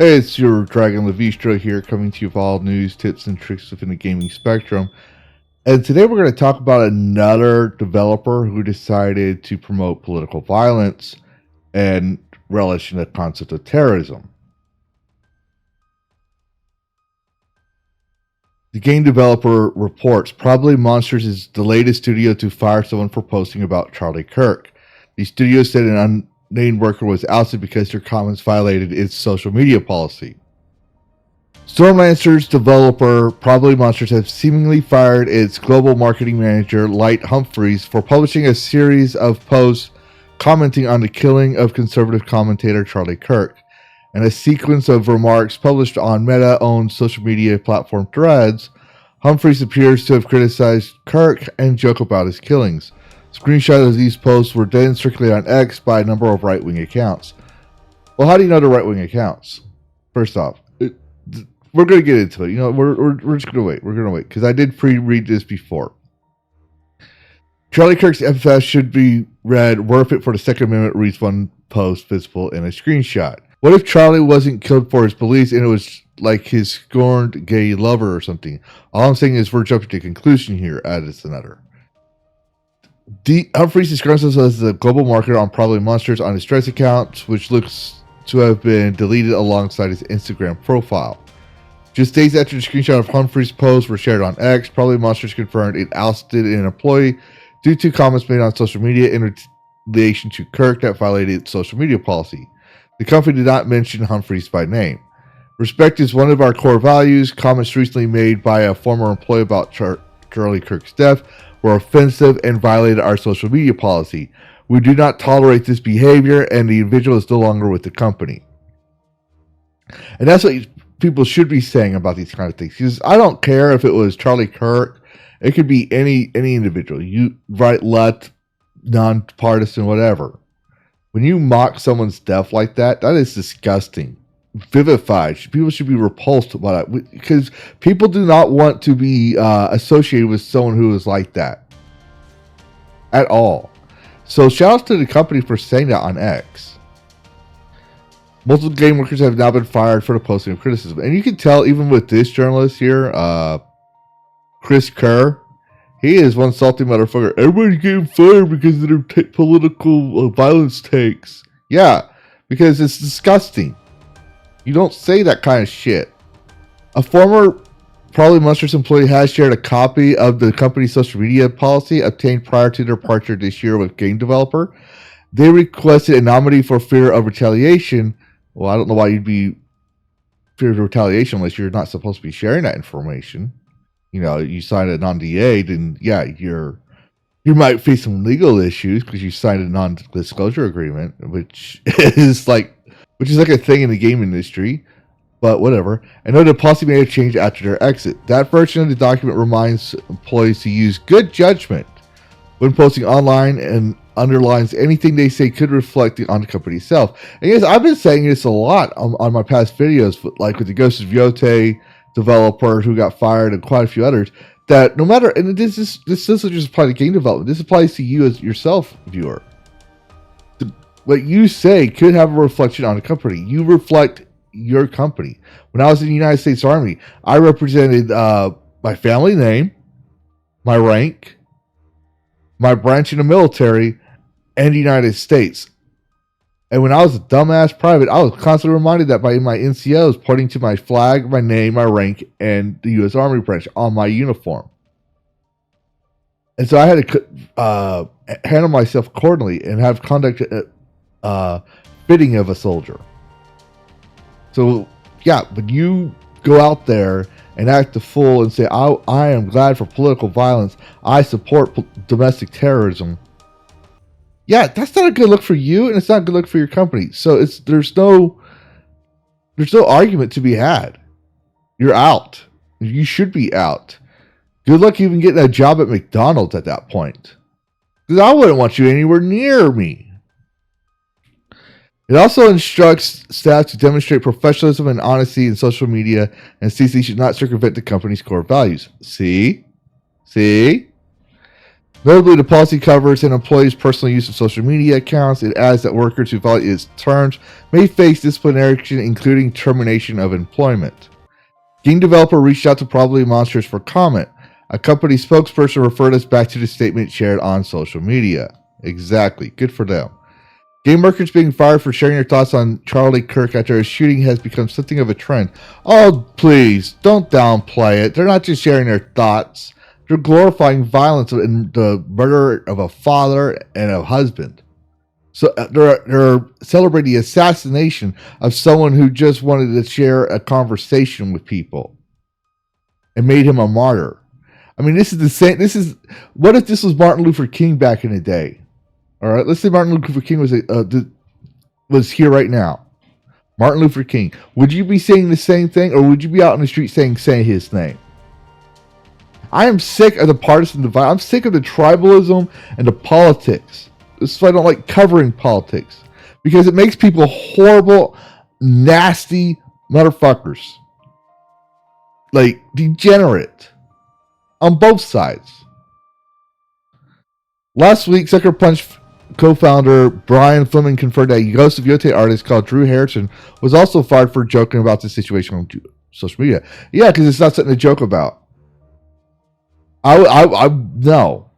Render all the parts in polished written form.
Hey, it's your Dragon Lavistro here, coming to you with all news, tips, and tricks within the gaming spectrum. And today we're going to talk about another developer who decided to promote political violence and relish in the concept of terrorism. The game developer reports Probably Monsters is the latest studio to fire someone for posting about Charlie Kirk. The studio said an unnamed worker was ousted because their comments violated its social media policy. Stormlancer's developer Probably Monsters has seemingly fired its global marketing manager Light Humphreys for publishing a series of posts commenting on the killing of conservative commentator Charlie Kirk, and a sequence of remarks published on Meta-owned social media platform Threads. Humphreys appears to have criticized Kirk and joked about his killings. Screenshots of these posts were then circulated on X by a number of right-wing accounts. Well, how do you know the right-wing accounts? First off, we're going to get into it. We're just going to wait. We're going to wait because I did pre-read this before. Charlie Kirk's FFS should be read worth it for the Second Amendment, reads one post visible in a screenshot. What if Charlie wasn't killed for his beliefs and it was like his scorned gay lover or something? All I'm saying is we're jumping to conclusion here, adds another. Humphreys describes himself as a global marketer on Probably Monsters on his Threads account, which looks to have been deleted alongside his Instagram profile. Just days after the screenshot of Humphreys' posts were shared on X, Probably Monsters confirmed it ousted an employee due to comments made on social media in relation to Kirk that violated its social media policy. The company did not mention Humphreys by name. Respect is one of our core values. Comments recently made by a former employee about Charlie Kirk's death were offensive and violated our social media policy. We do not tolerate this behavior, and the individual is no longer with the company. And that's what people should be saying about these kind of things. Because I don't care if it was Charlie Kirk. It could be any individual. You right, left, nonpartisan, whatever. When you mock someone's death like that, that is disgusting. Vivified. People should be repulsed by that because people do not want to be associated with someone who is like that at all. So shout out to the company for saying that on X. Multiple game workers have now been fired for the posting of criticism, and you can tell even with this journalist here, Chris Kerr. He is one salty motherfucker. Everybody's getting fired because of their political violence takes. Yeah, because it's disgusting. You don't say that kind of shit. A former Probably Monsters employee has shared a copy of the company's social media policy obtained prior to their departure this year with game developer. They requested anonymity for fear of retaliation. Well, I don't know why you'd be fear of retaliation unless you're not supposed to be sharing that information. You signed a non-DA, then yeah, you might face some legal issues because you signed a non-disclosure agreement, which is like a thing in the game industry. But whatever. I know the policy may have changed after their exit. That version of the document reminds employees to use good judgment when posting online and underlines anything they say could reflect on the company itself. And yes, I've been saying this a lot on my past videos, like with the Ghost of Yote developer who got fired and quite a few others, that no matter, and this doesn't just apply to game development, this applies to you as yourself, viewer. What you say could have a reflection on a company. You reflect your company. When I was in the United States Army, I represented my family name, my rank, my branch in the military, and the United States. And when I was a dumbass private, I was constantly reminded that by my NCOs pointing to my flag, my name, my rank, and the U.S. Army branch on my uniform. And so I had to handle myself accordingly and have conduct fitting of a soldier. So, yeah, when you go out there and act the fool and say, I am glad for political violence, I support domestic terrorism, yeah, that's not a good look for you, and it's not a good look for your company. So there's no argument to be had. You're out. You should be out. Good luck even getting a job at McDonald's at that point. Because I wouldn't want you anywhere near me. It also instructs staff to demonstrate professionalism and honesty in social media, and CC should not circumvent the company's core values. See? Notably, the policy covers an employee's personal use of social media accounts. It adds that workers who violate its terms may face disciplinary action, including termination of employment. Game developer reached out to Probably Monsters for comment. A company spokesperson referred us back to the statement shared on social media. Exactly. Good for them. Game workers being fired for sharing their thoughts on Charlie Kirk after a shooting has become something of a trend. Oh, please, don't downplay it. They're not just sharing their thoughts. They're glorifying violence and the murder of a father and a husband. So they're celebrating the assassination of someone who just wanted to share a conversation with people and made him a martyr. I mean, this is the same. What if this was Martin Luther King back in the day? All right, let's say Martin Luther King was here right now. Martin Luther King. Would you be saying the same thing, or would you be out on the street saying his name? I am sick of the partisan divide. I'm sick of the tribalism and the politics. This is why I don't like covering politics, because it makes people horrible, nasty motherfuckers, like degenerate on both sides. Last week, Sucker Punch co-founder Brian Fleming confirmed that Ghost of Yote artist called Drew Harrison was also fired for joking about the situation on social media. Yeah, because it's not something to joke about. I no.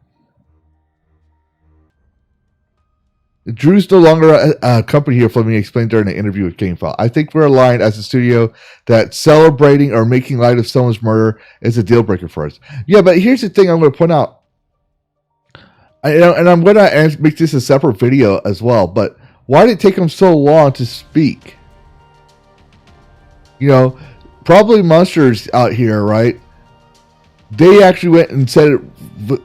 Drew's no longer a company here, Fleming explained during an interview with GameFile. I think we're aligned as a studio that celebrating or making light of someone's murder is a deal breaker for us. Yeah, but here's the thing I'm going to point out. And I'm going to make this a separate video as well, but why did it take them so long to speak? You know, Probably Monsters out here, right? They actually went and said it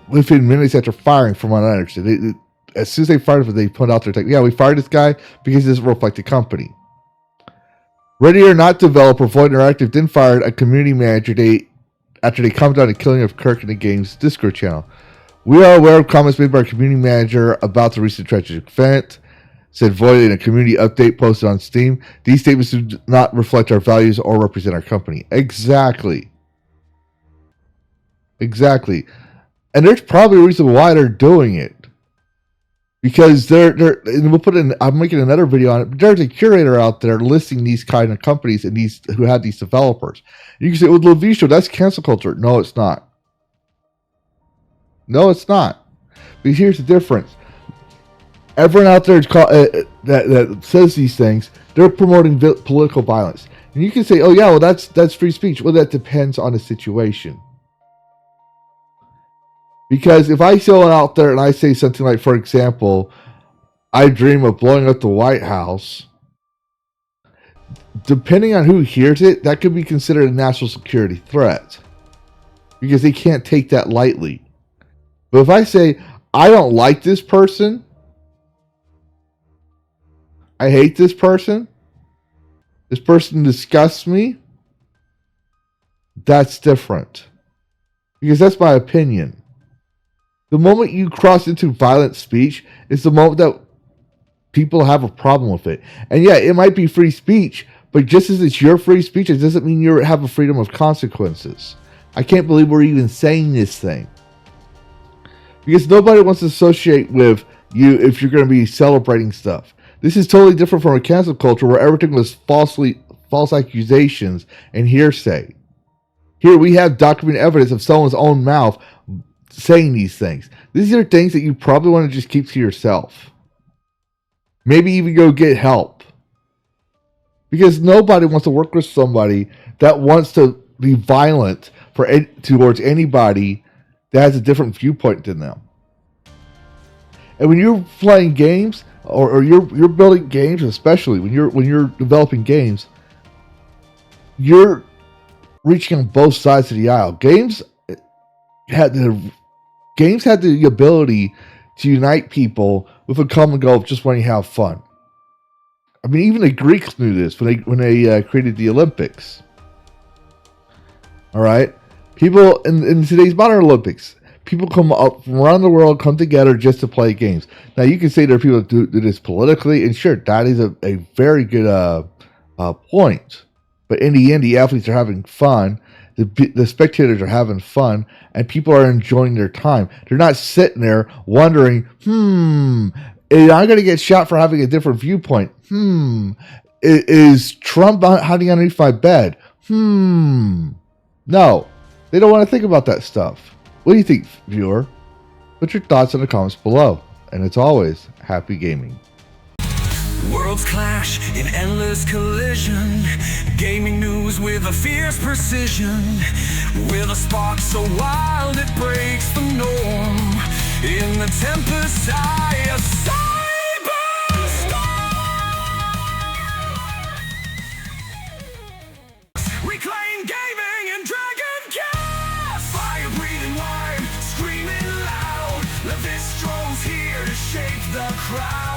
within minutes after firing, from what I understand. As soon as they fired him, they put out their yeah, we fired this guy because he doesn't reflect the company. Ready or Not developer Void Interactive then fired a community manager after they commented on the killing of Kirk in the game's Discord channel. We are aware of comments made by our community manager about the recent tragic event, said Void in a community update posted on Steam. These statements do not reflect our values or represent our company. Exactly. And there's probably a reason why they're doing it. Because and we'll put in, I'm making another video on it, but there's a curator out there listing these kind of companies and these who have these developers. And you can say, well, Lavistro, that's cancel culture. No, it's not. Because here's the difference. Everyone out there is that says these things, they're promoting political violence. And you can say, oh yeah, well that's free speech. Well, that depends on the situation. Because if I go out there and I say something like, for example, I dream of blowing up the White House, depending on who hears it, that could be considered a national security threat. Because they can't take that lightly. But if I say, I don't like this person, I hate this person disgusts me, that's different. Because that's my opinion. The moment you cross into violent speech is the moment that people have a problem with it. And yeah, it might be free speech, but just as it's your free speech, it doesn't mean you have a freedom of consequences. I can't believe we're even saying this thing. Because nobody wants to associate with you if you're going to be celebrating stuff. This is totally different from a cancel culture where everything was false accusations and hearsay. Here we have documented evidence of someone's own mouth saying these things. These are things that you probably want to just keep to yourself. Maybe even go get help. Because nobody wants to work with somebody that wants to be violent towards anybody that has a different viewpoint than them. And when you're playing games, or you're building games, especially when you're developing games, you're reaching on both sides of the aisle. Games had the ability to unite people with a common goal of just wanting to have fun. I mean, even the Greeks knew this when they created the Olympics. All right, people in today's modern Olympics, people come up from around the world, come together just to play games. Now, you can say there are people that do this politically, and sure, that is a very good point. But in the end, the athletes are having fun. The spectators are having fun, and people are enjoying their time. They're not sitting there wondering, am I going to get shot for having a different viewpoint? Is Trump hiding underneath my bed? No, they don't want to think about that stuff. What do you think, viewer? Put your thoughts in the comments below. And as always, happy gaming. Worlds clash in endless collision. Gaming news with a fierce precision. With a spark so wild it breaks the norm. In the tempest's eye, a cyberstorm. Reclaim gaming and dragon cast. Fire breathing wide, screaming loud. Lavistro's here to shake the crowd.